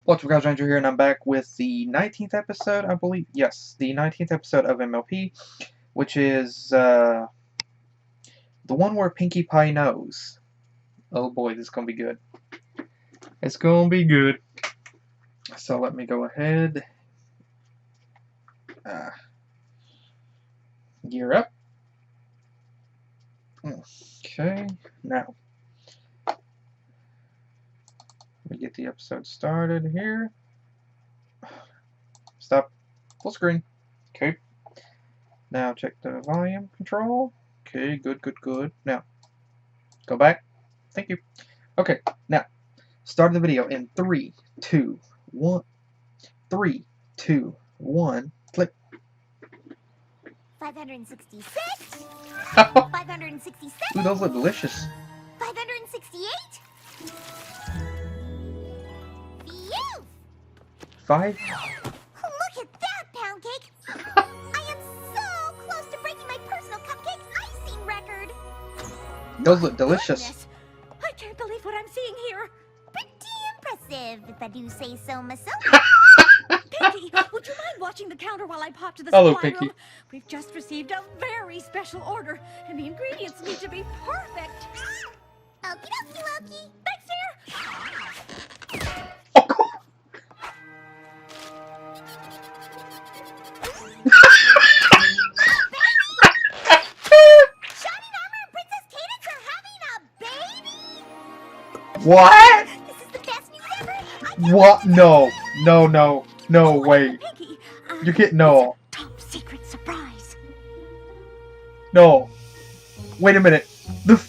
What's up guys, Ranger here, and I'm back with the 19th episode, I believe. Yes, the 19th episode of MLP, which is, the one where Pinkie Pie knows. Oh boy, this is gonna be good. It's gonna be good. So let me go ahead. Gear up. Okay, now. Let me get the episode started here. Stop. Full screen. Okay. Now check the volume control. Okay, good. Now, go back. Thank you. Okay, now, start the video in 3, 2, 1. 3, 2, 1. Click. 566. 567. Ooh, those look delicious. 568. Phew! 5. Look at that, pound cake! I am so close to breaking my personal cupcake icing record. Those look delicious. Goodness. I can't believe what I'm seeing here. Pretty impressive, if I do say so myself. Pinkie, would you mind watching the counter while I pop to the Hello, supply Pinkie. room? We've just received a very special order, and the ingredients need to be perfect. Okie dokie, Loki. Thanks, dear. Oh, God. Shining Armor and Princess Cadence are having a baby? What? This is the best news ever. What? No, wait. Pinkie, You're kidding? No. top secret surprise. No. Wait a minute. This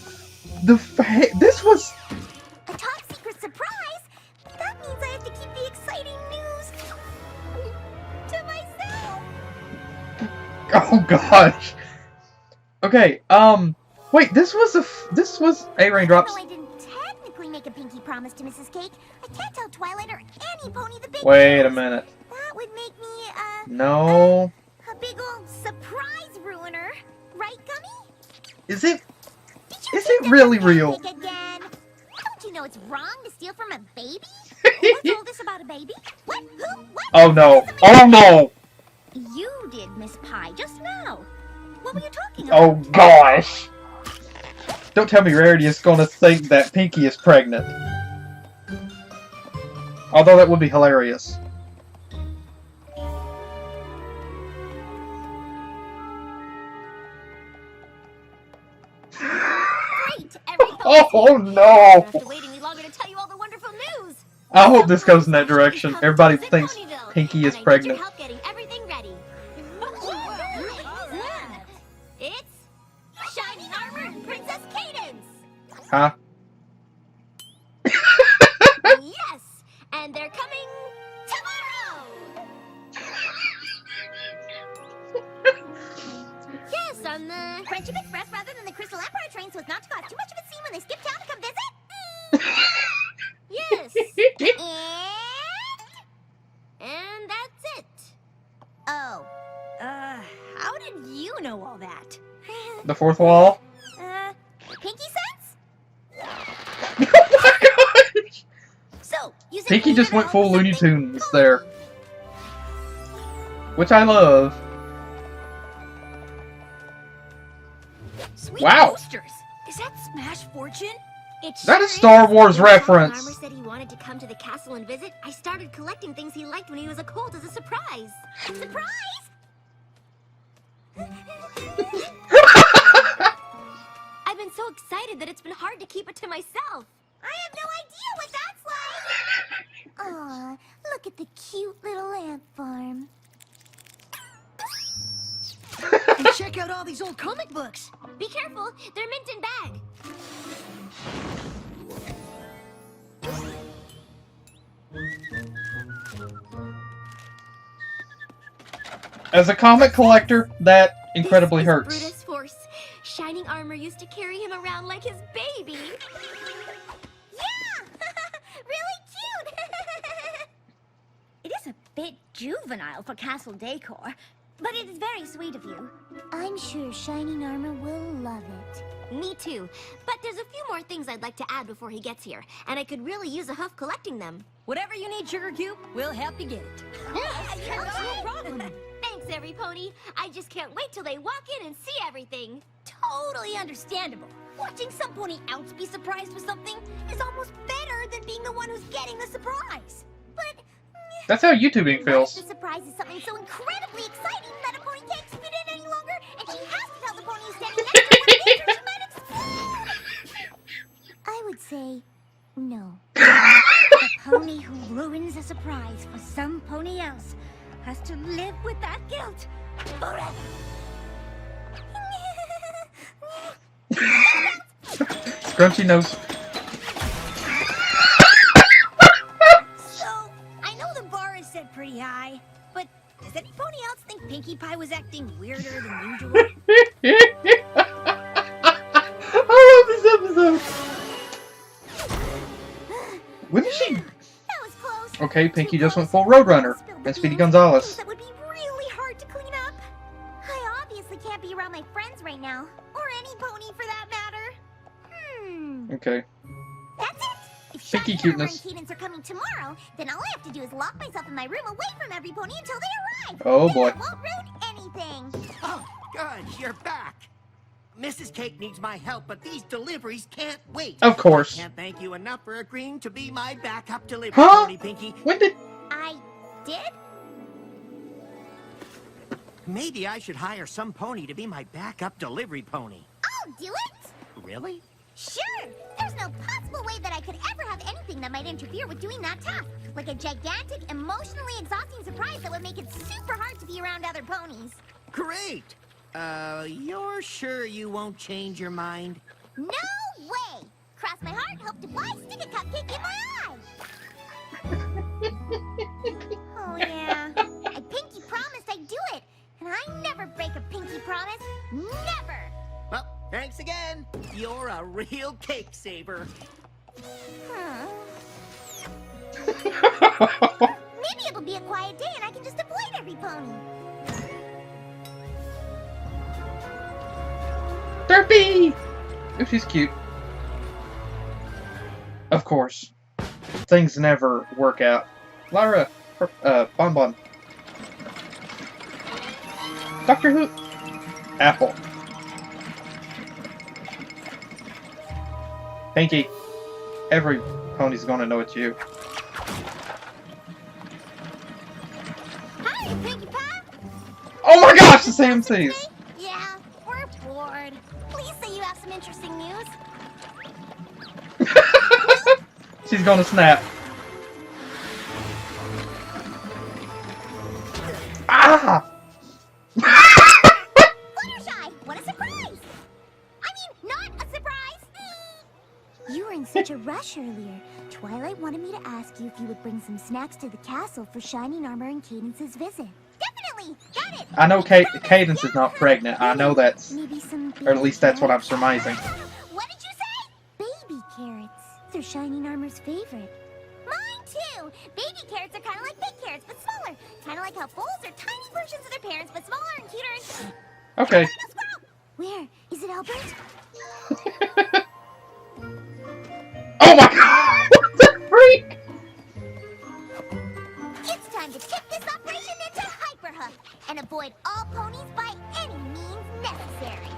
was... A top secret surprise? That means I have to keep the exciting news to myself. Oh, gosh. Okay, wait, this was A Raindrops. Although I didn't technically make a pinky promise to Mrs. Cake, I can't tell Twilight or any pony the big Wait a news. minute. That would make me, No. a big old surprise ruiner. Right, Gummy? Is it? Did you Is think it that really the real? pancake again? Don't you know it's wrong to steal from a baby? What's all this about a baby? What? Who? What? Oh, no. Oh, no. You did, Miss Pie, just now. What were you talking about? Oh, gosh. Don't tell me Rarity is gonna think that Pinkie is pregnant. Although that would be hilarious. Great! Every Oh, no. After waiting any longer to tell you all the wonderful news. I hope this goes in that direction. Everybody thinks Pinkie is And I need pregnant. your help getting everything ready. It's Shining Armor Princess Cadence. Huh? Yes, and they're coming tomorrow. Yes, on the Friendship Express rather than the Crystal Empire train, so as not to cause too much of a scene when they skip town to come visit. Yes, and that's it. Oh, how did you know all that? The fourth wall? Pinky sense? Oh my gosh! So, you said Pinkie you just never went full helped Looney with something? Tunes there. Which I love. Sweet Wow. posters. Is that Smash Fortune? It's That is Star Wars reference. Armor said he wanted to come to the castle and visit. I started collecting things he liked when he was a colt as a surprise. Surprise! I've been so excited that it's been hard to keep it to myself. I have no idea what that's like. Aw, look at the cute little ant farm. And check out all these old comic books. Be careful, they're mint in bag. As a comic collector, that incredibly This is hurts. Brutus Force. Shining Armor used to carry him around like his baby. Yeah! Really cute! It is a bit juvenile for castle decor. But it is very sweet of you. I'm sure Shining Armor will love it. Me too. But there's a few more things I'd like to add before he gets here, and I could really use a huff collecting them. Whatever you need, Sugar Cube, we'll help you get it. No problem. Thanks, every pony. I just can't wait till they walk in and see everything. Totally understandable. Watching some pony else be surprised with something is almost better than being the one who's getting the surprise. But That's how YouTubing what if feels. the surprise is something so incredibly exciting that a pony can't keep it in any longer, and she has to tell the pony who's standing next to her what it is, or she might explode? I would say no. The pony who ruins a surprise for some pony else has to live with that guilt forever. Scrunchy nose. So, I know the bar is set pretty high, but does any pony else think Pinkie Pie was acting weirder than usual? I love this episode. When did she? That was close. Okay, Pinkie just went full Roadrunner. And Speedy Gonzales. That would be really hard to clean up. I obviously can't be around my friends right now, or any pony for that matter. Okay. That's it. If Pinkie Shining Armor cuteness. and Cadence are coming tomorrow, then all I have to do is lock myself in my room away from every pony until they arrive. Oh Then boy. I won't ruin anything. Oh, good, you're back. Mrs. Cake needs my help, but these deliveries can't wait. Of course. Can't thank you enough for agreeing to be my backup delivery Huh? pony, Pinkie. When did? I did? Maybe I should hire some pony to be my backup delivery pony. I'll do it. Really? Sure. There's no possible way that I could ever have anything that might interfere with doing that task. Like a gigantic, emotionally exhausting surprise that would make it super hard to be around other ponies. Great. You're sure you won't change your mind? No way! Cross my heart, hope to fly, stick a cupcake in my eye! Oh yeah, I pinky promised I'd do it, and I never break a pinky promise. Never! Well, thanks again. You're a real cake saver. Huh. Maybe it'll be a quiet day and I can just avoid every pony. Derpy! Oh, she's cute. Of course. Things never work out. Lyra, Bonbon. Doctor Who. Apple. Pinkie. Every pony's gonna know it's you. Hi, Pinkie Pie! Oh my gosh, the same thing! Yeah, we're bored. Please say you have some interesting news. She's gonna snap. Ah! Fluttershy, what a surprise! I mean, not a surprise! You were in such a rush earlier. Twilight wanted me to ask you if you would bring some snacks to the castle for Shining Armor and Cadence's visit. Definitely! Got it! I know Cadence is not pregnant. I know that's... Maybe some Or at least that's what I'm carrots? surmising. What did you say? Baby carrots. They're Shining Armor's favorite. Mine too! Baby carrots are kind of like big carrots, but smaller. Kind of like how foals are tiny versions of their parents, but smaller and cuter and... Okay. Where? Is it Albert? Oh my god! What the freak? It's time to tip this operation into hyperhook and avoid all ponies by any means necessary.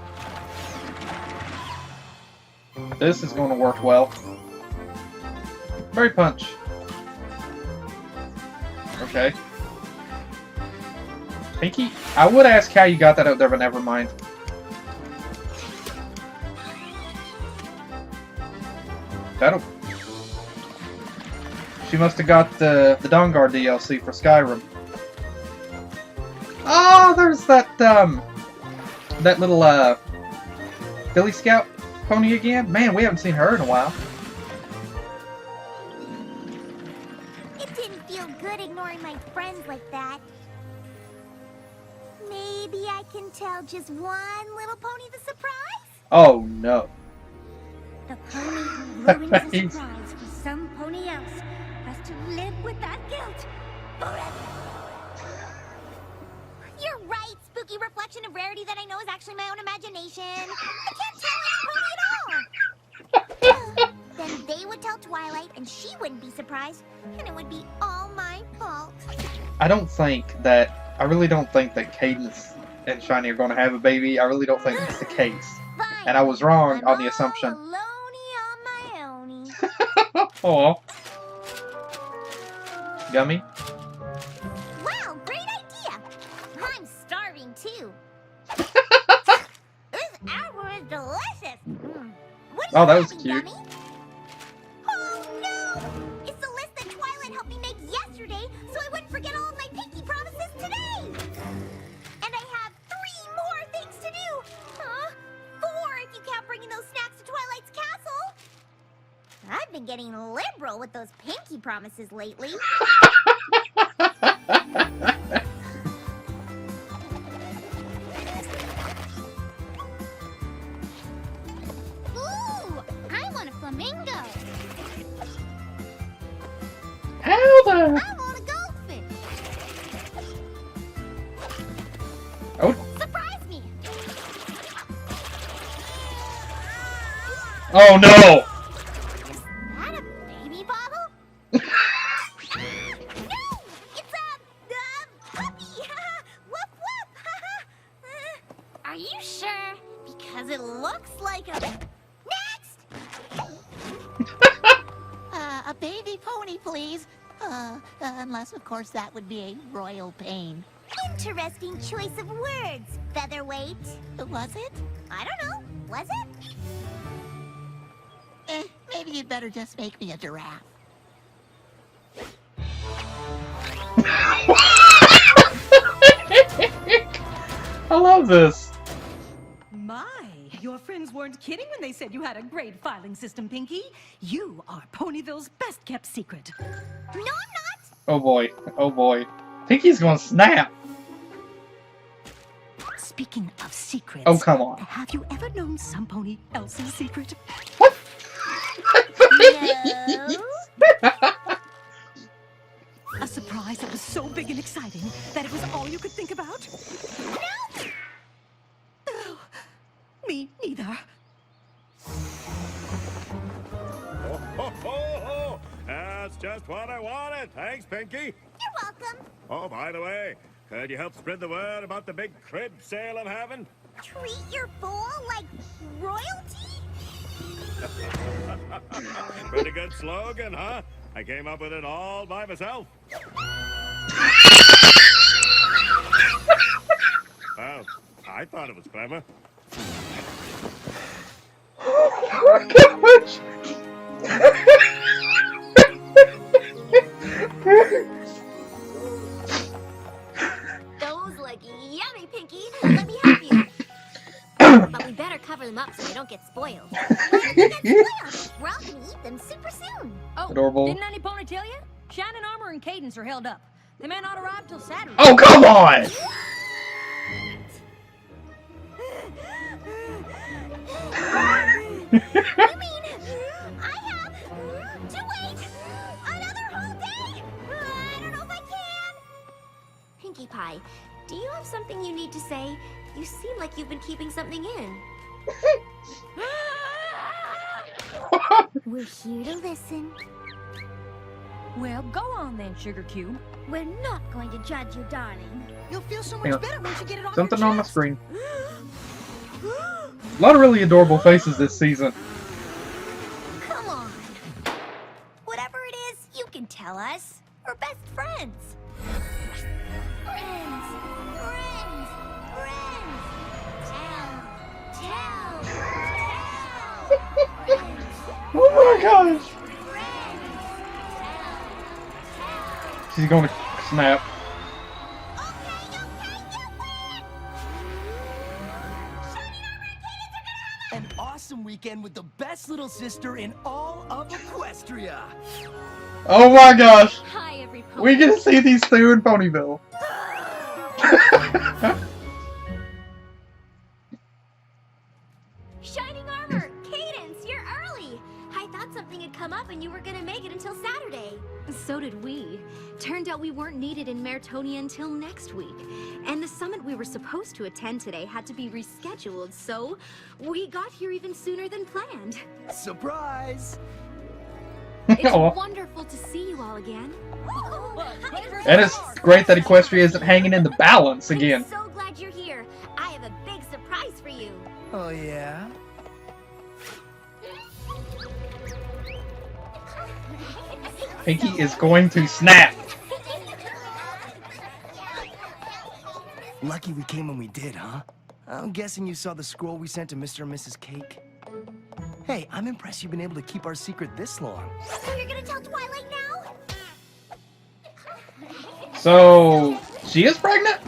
This is going to work well. Berry punch. Okay. Pinkie, I would ask how you got that out there, but never mind. That'll... She must have got the Dawnguard DLC for Skyrim. Oh, there's that, that little, Billy Scout pony again? Man, we haven't seen her in a while. It didn't feel good ignoring my friends like that. Maybe I can tell just one little pony the surprise? Oh, no. The pony who ruins a surprise for some pony else has to live with that guilt forever. You're right. was actually my own imagination. I can't tell any pony at all. Then they would tell Twilight, and she wouldn't be surprised, and it would be all my fault. I really don't think that Cadence and Shiny are going to have a baby. I really don't think that's the case. Fine. And I was wrong I'm on the all assumption. alone-y on my own. Aw. Gummy? Wow, great idea. I'm starving too. This apple is delicious. What are Oh, you that was having, cute. Gummy? Oh no! It's the list that Twilight helped me make yesterday, so I wouldn't forget all of my pinky promises today. And I have 3 more things to do. Huh? 4 if you count bringing those snacks to Twilight's castle. I've been getting liberal with those pinky promises lately. Ooh, I want a flamingo. How the? I want a goldfish. Oh. Surprise me. Oh no! Is that a baby bottle? No! It's a puppy! Woof woof! Are you sure? Because it looks like a... Next! A baby pony, please. Unless, of course, that would be a royal pain. Interesting choice of words, Featherweight. Was it? I don't know. Was it? Maybe you'd better just make me a giraffe. I love this. My, your friends weren't kidding when they said you had a great filing system, Pinkie. You are Ponyville's best-kept secret. No, I'm not. Oh boy. Oh boy. Pinky's gonna snap. Speaking of secrets... Oh, come on. Have you ever known some pony else's secret? What? A surprise that was so big and exciting that it was all you could think about? No! Oh, me neither. Ho, ho, ho. That's just what I wanted. Thanks, Pinkie. You're welcome. Oh, by the way, could you help spread the word about the big crib sale I'm having? Treat your fool like royalty? Pretty good slogan, huh? I came up with it all by myself. Well, I thought it was clever. Oh my gosh! Those look yummy, Pinkie. Let me help you. But we better cover them up so they don't get spoiled. Why did they get spoiled? We're all gonna eat them super soon. Oh, Adorable. didn't any pony tell you? Shining Armor and Cadence are held up. They may not arrive till Saturday. Oh, come on! You mean I have to wait another whole day? I don't know if I can. Pinkie Pie, do you have something you need to say? You seem like you've been keeping something in. We're here to listen. Well, go on then, Sugar Cube. We're not going to judge you, darling. You'll feel so Hang much on. better once you get it off Something your on my chest. screen. A lot of really adorable faces this season. Come on. Whatever it is, you can tell us. We're best friends. Friends. Friends. Friends. Tell. Friends. Oh my gosh! Friends. She's going to snap. Okay, you win! Shining Armor and Cadence are gonna have An awesome weekend with the best little sister in all of Equestria. Oh my gosh! Hi, every pony. We get to see these two in Ponyville. Shining Armor, Cadence, you're early. I thought something had come up and you were gonna make it until Saturday. So did we. Turned out we weren't needed in Mertonia until next week. And the summit we were supposed to attend today had to be rescheduled, so we got here even sooner than planned. Surprise! It's wonderful to see you all again. And it's great that Equestria isn't hanging in the balance again. I'm so glad you're here. I have a big surprise for you. Oh, yeah? Pinkie is going to snap. Lucky we came when we did, huh? I'm guessing you saw the scroll we sent to Mr. and Mrs. Cake. Hey, I'm impressed you've been able to keep our secret this long. So you're gonna tell Twilight now? So, she is pregnant?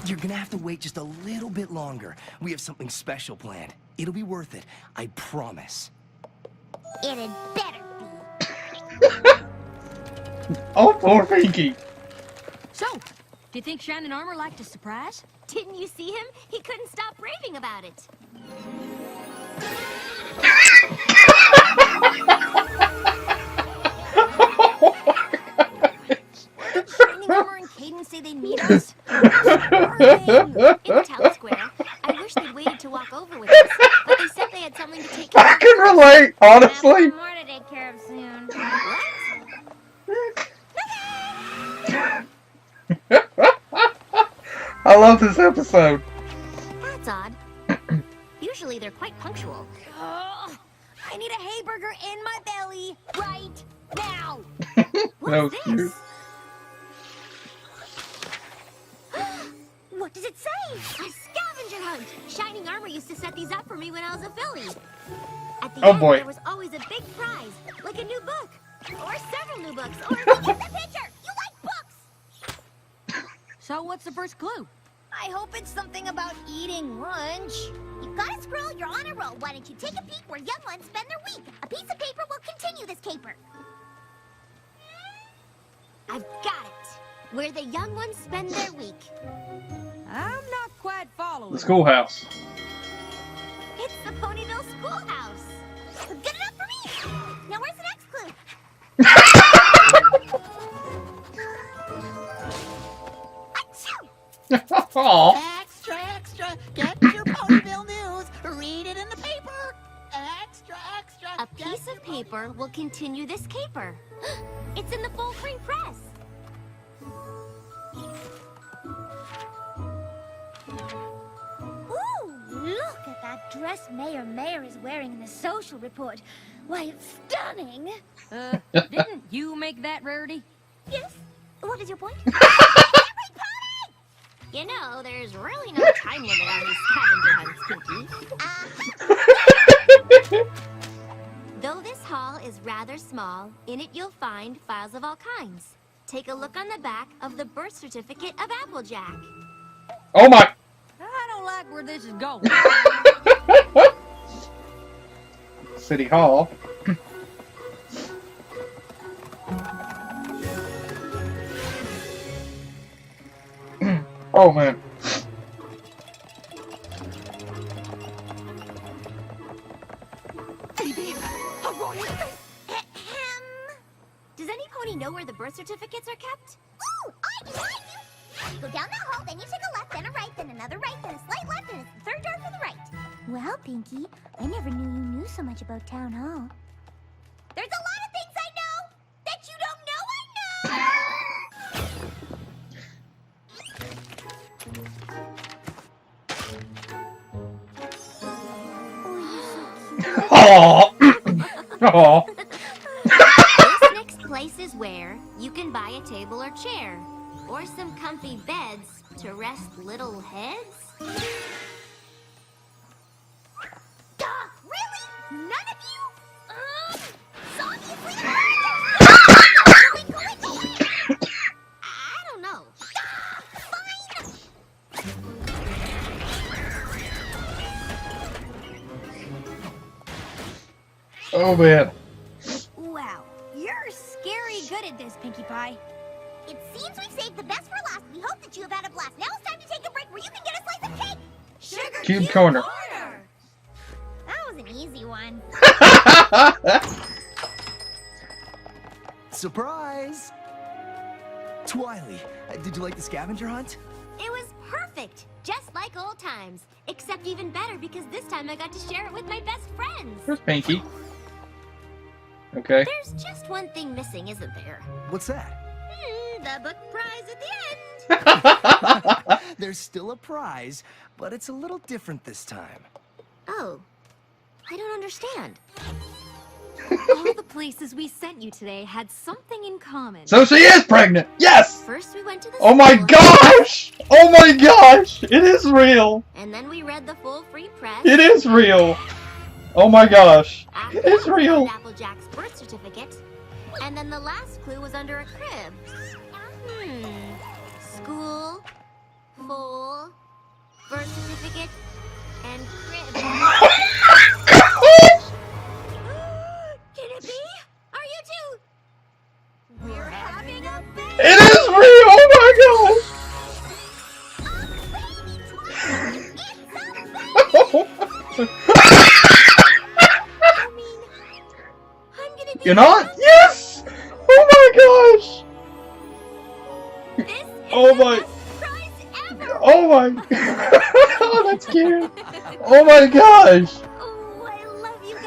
You're gonna have to wait just a little bit longer. We have something special planned. It'll be worth it. I promise. It had better Oh, poor Pinkie. So, do you think Shannon Armour liked a surprise? Didn't you see him? He couldn't stop raving about it. Shining Armour and Cadence say they meet us. In the town square. I wish they'd waited to walk over with us, but they said they had something to take care I of. can relate, honestly. more to take care of soon. I love this episode. That's odd. Usually they're quite punctual. Ugh, I need a hayburger in my belly right now. That was What's cute. this? What does it say? A scavenger hunt! Shining Armour used to set these up for me when I was a filly. At the Oh, end, boy. there was always a big prize, like a new book, or several new books, or... Get the picture! You like books! So what's the first clue? I hope it's something about eating lunch. You've got a scroll, you're on a roll. Why don't you take a peek where young ones spend their week? A piece of paper will continue this caper. I've got it. Where the young ones spend their week. I'm not quite following. The schoolhouse. It's the Ponyville Schoolhouse. Good enough for me! Now where's the next clue? Achoo! Aw. Extra, extra! Get your Ponyville news! Read it in the paper! Extra, extra! A piece of paper will continue this caper. It's in the full frame press. Ooh, look at that dress Mayor is wearing in the social report. Why, it's stunning. Didn't you make that rarity? Yes? What is your point? You know, there's really no time limit on these scavenger hunts, Pinkie. Though this hall is rather small, in it you'll find files of all kinds. Take a look on the back of the birth certificate of Applejack. Oh my. I don't like where this is going. City Hall. Oh man. Does any pony know where the birth certificates are kept? Ooh, I do! Go down that hall, then you take a left, then a right, then another right, then a slight left, and it's the third door from the right. Well, Pinkie, I never knew you knew so much about Town Hall. There's a lot of things I know that you don't know I know! Aw. Aw. This next place is where you can buy a table or chair, or some comfy beds to rest little heads. Duh, really? None of you? So obviously I don't know. Fine! Oh man. Wow, you're scary good at this, Pinkie Pie. It seems we've saved the best for last. We hope that you have had a blast. Now it's time to take a break where you can get a slice of cake. Sugar Cube corner. That was an easy one. Surprise! Twily, did you like the scavenger hunt? It was perfect, just like old times. Except even better because this time I got to share it with my best friends. Where's Pinkie? Okay. There's just one thing missing, isn't there? What's that? The book prize at the end. There's still a prize, but it's a little different this time. Oh, I don't understand. All the places we sent you today had something in common. So she is pregnant! Yes! First we went to the Oh my school, gosh! Oh my gosh! It is real! and then we read the full free press. It is real! Oh my gosh! After It is that, we real! found Applejack's birth certificate. And then the last clue was under a crib. School, full, birth certificate, and crib. Can it be? Are you two? We're having a baby! It is real! Oh my gosh! I'm gonna be You're not? Yes! Oh my gosh! This is Oh the my- best prize ever! Oh my... Oh, that's cute! Oh my gosh! Oh, I love you guys.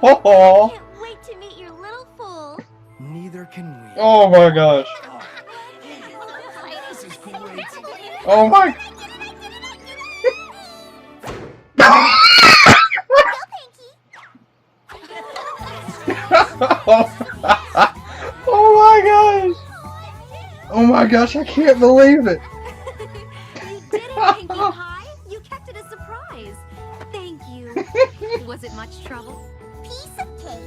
Oh, Can't wait to meet your little fool. Neither can we. oh my gosh! This is great. Oh my... Oh my gosh! Oh my gosh, I can't believe it! You did it, Pinkie Pie. You kept it a surprise. Thank you. Was it much trouble? Piece of cake.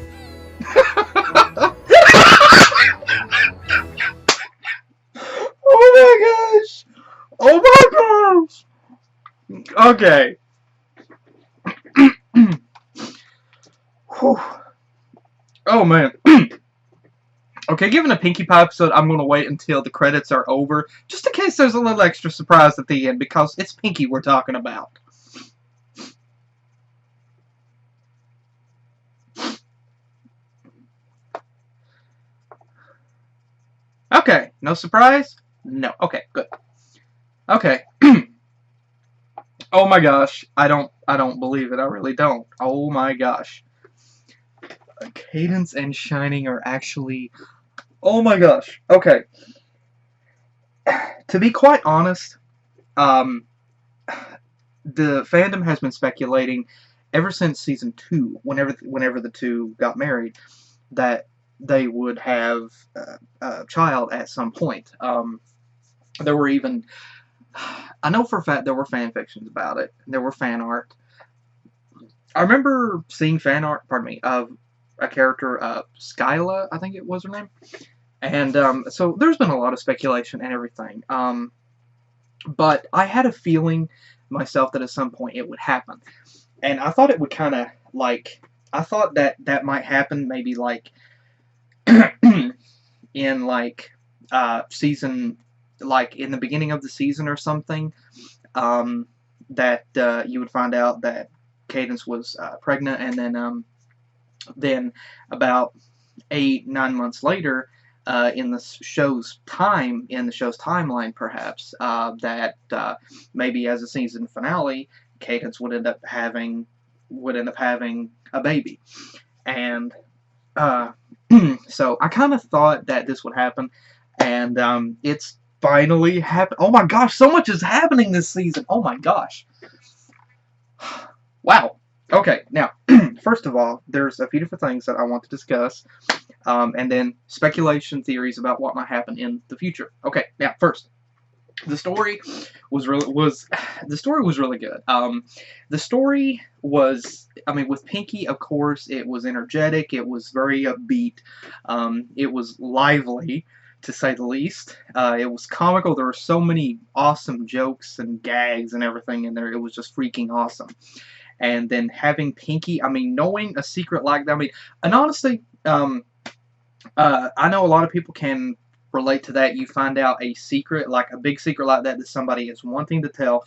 Oh my gosh! Oh my gosh! Okay. Whew. Oh man. Okay, given a Pinkie Pie episode, I'm going to wait until the credits are over, just in case there's a little extra surprise at the end, because it's Pinkie we're talking about. Okay, no surprise? No. Okay, good. Okay. Oh my gosh, I don't believe it. I really don't. Oh my gosh. Cadence and Shining are actually... Oh my gosh. Okay. To be quite honest, the fandom has been speculating ever since season 2, whenever the two got married, that they would have a child at some point. There were even... I know for a fact there were fan fictions about it. There were fan art. I remember seeing fan art, pardon me, of a character, Skyla, I think it was her name. And so there's been a lot of speculation and everything. But I had a feeling myself that at some point it would happen. And I thought it would kind of, like, I thought that might happen maybe, like, in, like, season, like, in the beginning of the season or something, that you would find out that Cadence was pregnant, and then about 8-9 months later, in the show's timeline, perhaps, that maybe as a season finale, Cadence would end up having a baby, and so I kind of thought that this would happen, and it's finally happened. Oh my gosh, so much is happening this season. Oh my gosh. Wow. Okay, now, first of all, there's a few different things that I want to discuss, and then speculation theories about what might happen in the future. Okay, now, first, the story was really good. The story was, I mean, with Pinkie, of course, it was energetic, it was very upbeat, it was lively, to say the least. It was comical. There were so many awesome jokes and gags and everything in there. It was just freaking awesome. And then having Pinkie, I mean, knowing a secret like that, I mean, and honestly, I know a lot of people can relate to that. You find out a secret, like a big secret like that somebody is wanting to tell,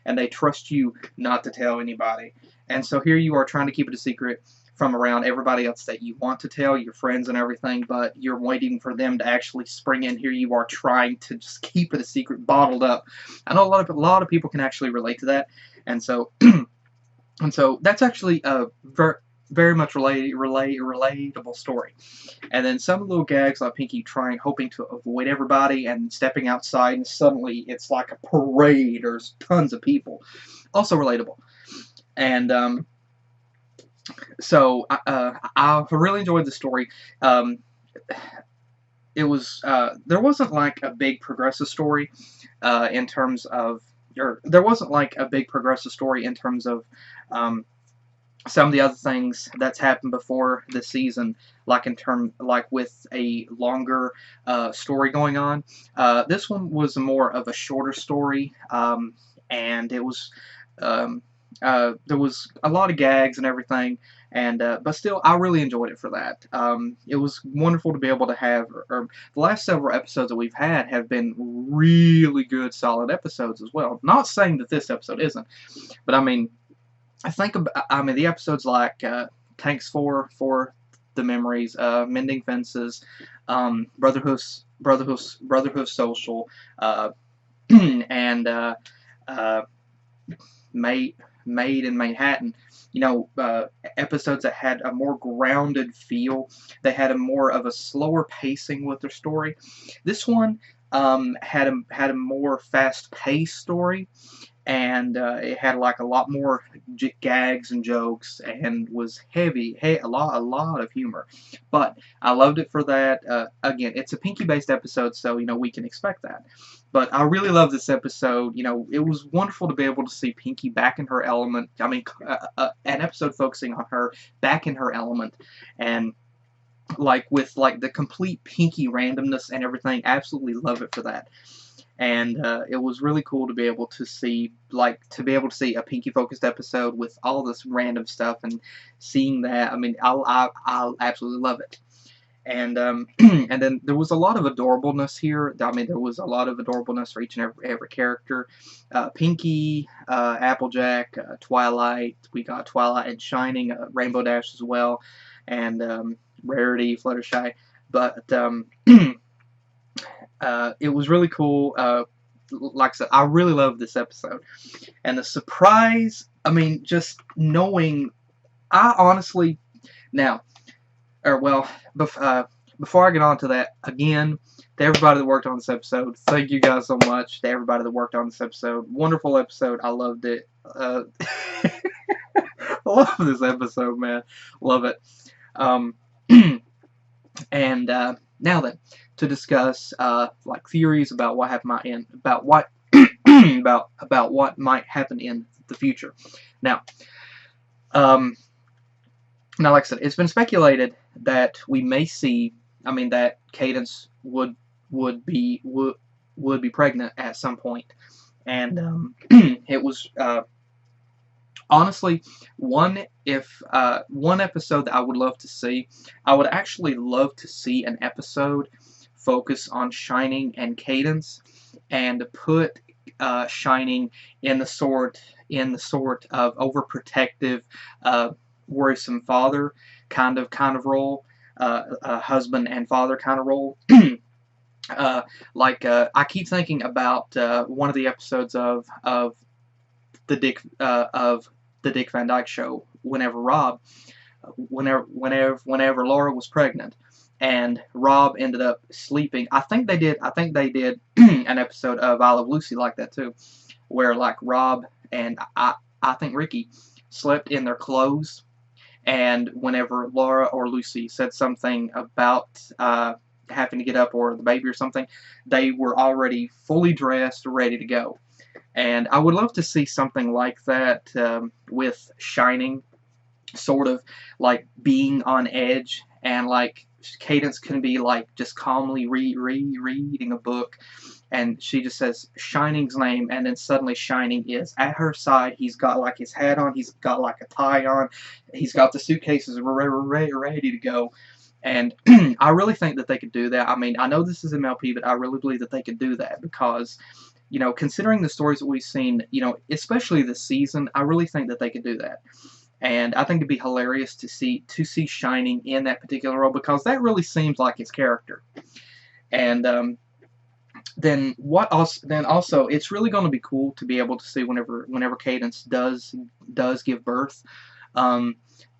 and they trust you not to tell anybody. And so here you are trying to keep it a secret, from around everybody else that you want to tell, your friends and everything, but you're waiting for them to actually spring in. Here you are trying to just keep it a secret, bottled up. I know a lot of people can actually relate to that, and so and so that's actually a very much relatable story. And then some little gags like Pinkie hoping to avoid everybody and stepping outside, and suddenly it's like a parade. There's tons of people. Also relatable. And so I really enjoyed the story. It was there wasn't like a big progressive story in terms of, or there wasn't like a big progressive story in terms of some of the other things that's happened before this season, like with a longer story going on. This one was more of a shorter story, and it was there was a lot of gags and everything, and but still, I really enjoyed it for that. It was wonderful to be able to have. The last several episodes that we've had have been really good, solid episodes as well. Not saying that this episode isn't, but I mean, the episodes like Thanks for the Memories, Mending Fences, Brotherhood Social, and Made in Manhattan. You know, episodes that had a more grounded feel. They had a more of a slower pacing with their story. This one had a more fast-paced story, and it had like a lot more gags and jokes, and was heavy, a lot of humor. But I loved it for that. Again, it's a Pinkie-based episode, so you know we can expect that. But I really love this episode. You know, it was wonderful to be able to see Pinkie back in her element. I mean, an episode focusing on her back in her element, and like with like the complete Pinkie randomness and everything. Absolutely love it for that. And it was really cool to be able to see a Pinkie focused episode with all this random stuff, and seeing that. I mean, I'll absolutely love it. And and then there was a lot of adorableness here. I mean, there was a lot of adorableness for each and every character. Pinkie, Applejack, Twilight. We got Twilight and Shining, Rainbow Dash as well, and Rarity, Fluttershy. But it was really cool. Like I said, I really loved this episode. And the surprise, I mean, just knowing, I honestly, now, before I get on to that, again, to everybody that worked on this episode, thank you guys so much. To everybody that worked on this episode, wonderful episode. I loved it. I love this episode, man. Love it. And now then, to discuss like theories about what happened about what about what might happen in the future. Now, like I said, it's been speculated that we may see. I mean, that Cadence would be pregnant at some point, and it was honestly one episode that I would love to see. I would actually love to see an episode focus on Shining and Cadence, and put Shining in the sort of overprotective, worrisome father kind of role, husband and father kind of role. I keep thinking about one of the episodes of the Dick Van Dyke Show. Whenever Laura was pregnant, and Rob ended up sleeping. I think they did an episode of I Love Lucy like that too, where like Rob and I think Ricky slept in their clothes, and whenever Laura or Lucy said something about having to get up, or the baby or something, they were already fully dressed, ready to go. And I would love to see something like that with Shining, sort of like being on edge, and like Cadence can be like just calmly reading a book, and she just says Shining's name, and then suddenly Shining is at her side. He's got like his hat on, he's got like a tie on, he's got the suitcases ready to go. And I really think that they could do that. I mean, I know this is MLP, but I really believe that they could do that, because, you know, considering the stories that we've seen, you know, especially this season, I really think that they could do that. And I think it'd be hilarious to see Shining in that particular role, because that really seems like his character. And then also it's really going to be cool to be able to see whenever Cadence does give birth.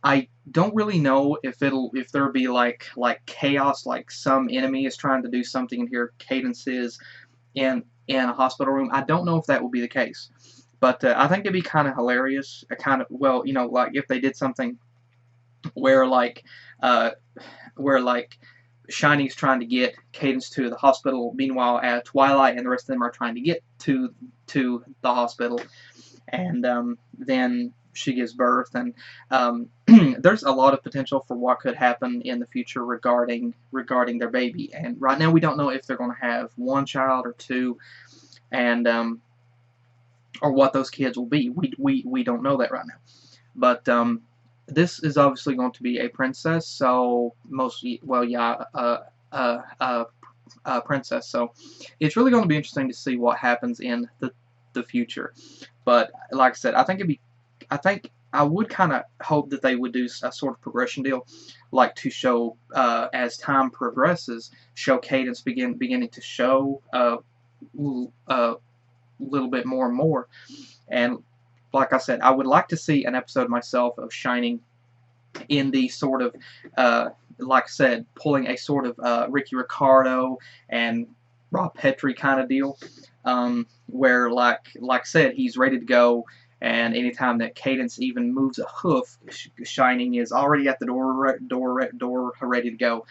I don't really know if there'll be like chaos, like some enemy is trying to do something, and here Cadence is in a hospital room. I don't know if that will be the case, but I think it'd be kind of hilarious. Well, like if they did something where like Shining's trying to get Cadence to the hospital, meanwhile Twilight and the rest of them are trying to get to the hospital, and then she gives birth, and there's a lot of potential for what could happen in the future regarding their baby. And right now we don't know if they're going to have one child or two, and or what those kids will be. We don't know that right now, but this is obviously going to be a princess, so princess. So it's really going to be interesting to see what happens in the future. But like I said, I think I would kind of hope that they would do a sort of progression deal, like to show as time progresses, show Cadence beginning to show a little bit more and more. And like I said, I would like to see an episode myself of Shining in the sort of, like I said, pulling a sort of Ricky Ricardo and Rob Petrie kind of deal, where like I said, he's ready to go, and anytime that Cadence even moves a hoof, Shining is already at the door ready to go.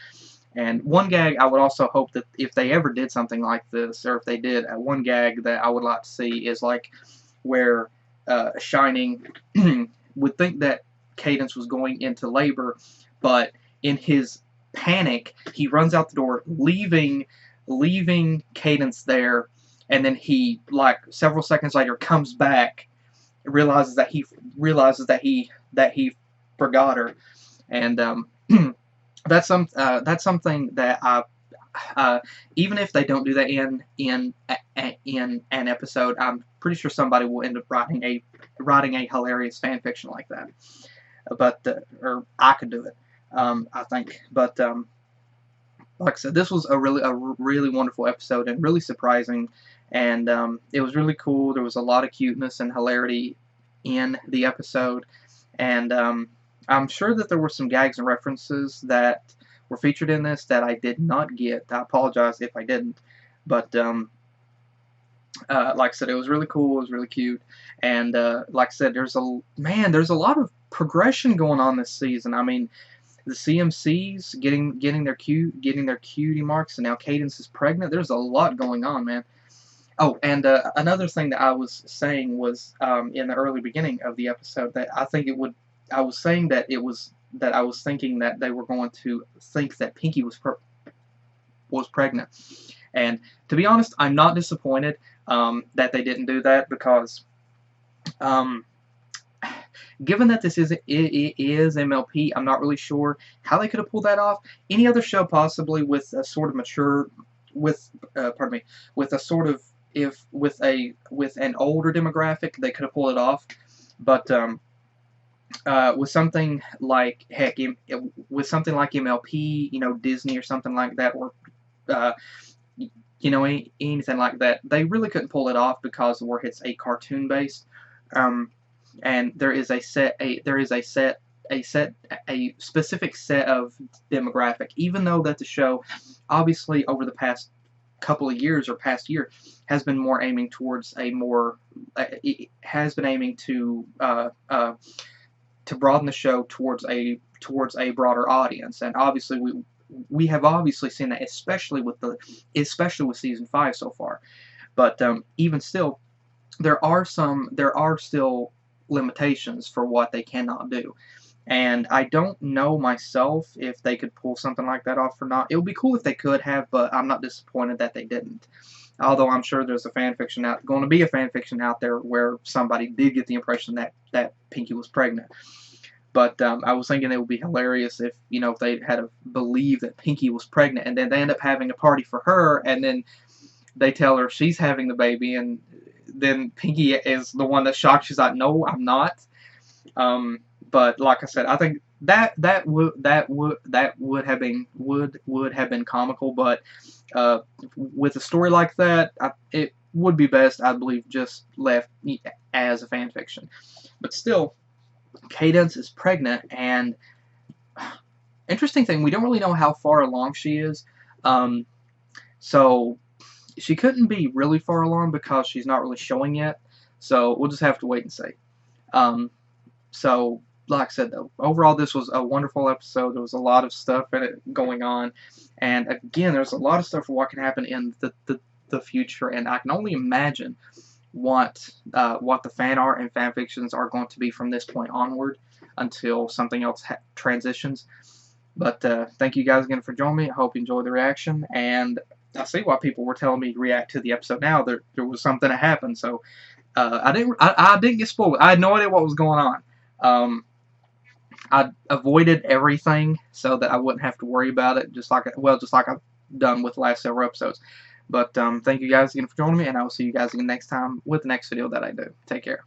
And one gag I would also hope that if they ever did something like this, or if they did, one gag that I would like to see is like where Shining would think that Cadence was going into labor, but in his panic he runs out the door, leaving Cadence there, and then he, like several seconds later, comes back, realizes that he forgot her, and that's something that I even if they don't do that in an episode, I'm pretty sure somebody will end up writing a hilarious fan fiction like that. But or I could do it, I think. But like I said, this was a really wonderful episode, and really surprising, and it was really cool. There was a lot of cuteness and hilarity in the episode, and I'm sure that there were some gags and references that were featured in this that I did not get. I apologize if I didn't, but like I said, it was really cool. It was really cute, and like I said, there's a lot of progression going on this season. I mean, the CMCs getting their cutie marks, and now Cadence is pregnant. There's a lot going on, man. Oh, and another thing that I was saying was in the early beginning of the episode that I was saying that I was thinking that they were going to think that Pinkie was pregnant, and to be honest, I'm not disappointed that they didn't do that, because given that this is MLP, I'm not really sure how they could have pulled that off. Any other show possibly with a sort of mature, with an older demographic, they could have pulled it off. But with something like MLP, Disney or something like that, or anything like that, they really couldn't pull it off because of where it's a cartoon based. And there is a specific set of demographic, even though that the show obviously over the past couple of years or past year has been more aiming towards it has been aiming to broaden the show towards a broader audience. And obviously we have obviously seen that, especially with season 5 so far. But even still, there are still limitations for what they cannot do. And I don't know myself if they could pull something like that off or not. It would be cool if they could have, but I'm not disappointed that they didn't. Although I'm sure there's going to be a fan fiction out there where somebody did get the impression that Pinkie was pregnant. But I was thinking it would be hilarious if they had to believe that Pinkie was pregnant, and then they end up having a party for her, and then they tell her she's having the baby, and then Pinkie is the one that's shocked. She's like, "No, I'm not." But like I said, I think that would have been comical. But with a story like that, it would be best, I believe, just left as a fan fiction. But still, Cadence is pregnant, and interesting thing, we don't really know how far along she is. So she couldn't be really far along because she's not really showing yet. So we'll just have to wait and see. So like I said, though, overall this was a wonderful episode. There was a lot of stuff in it going on, and again, there's a lot of stuff for what can happen in the future, and I can only imagine what the fan art and fan fictions are going to be from this point onward until something else transitions. But thank you guys again for joining me. I hope you enjoyed the reaction, and I see why people were telling me to react to the episode now. There was something that happened, so I didn't get spoiled. I had no idea what was going on. I avoided everything so that I wouldn't have to worry about it, just like I've done with the last several episodes. But thank you guys again for joining me, and I will see you guys again next time with the next video that I do. Take care.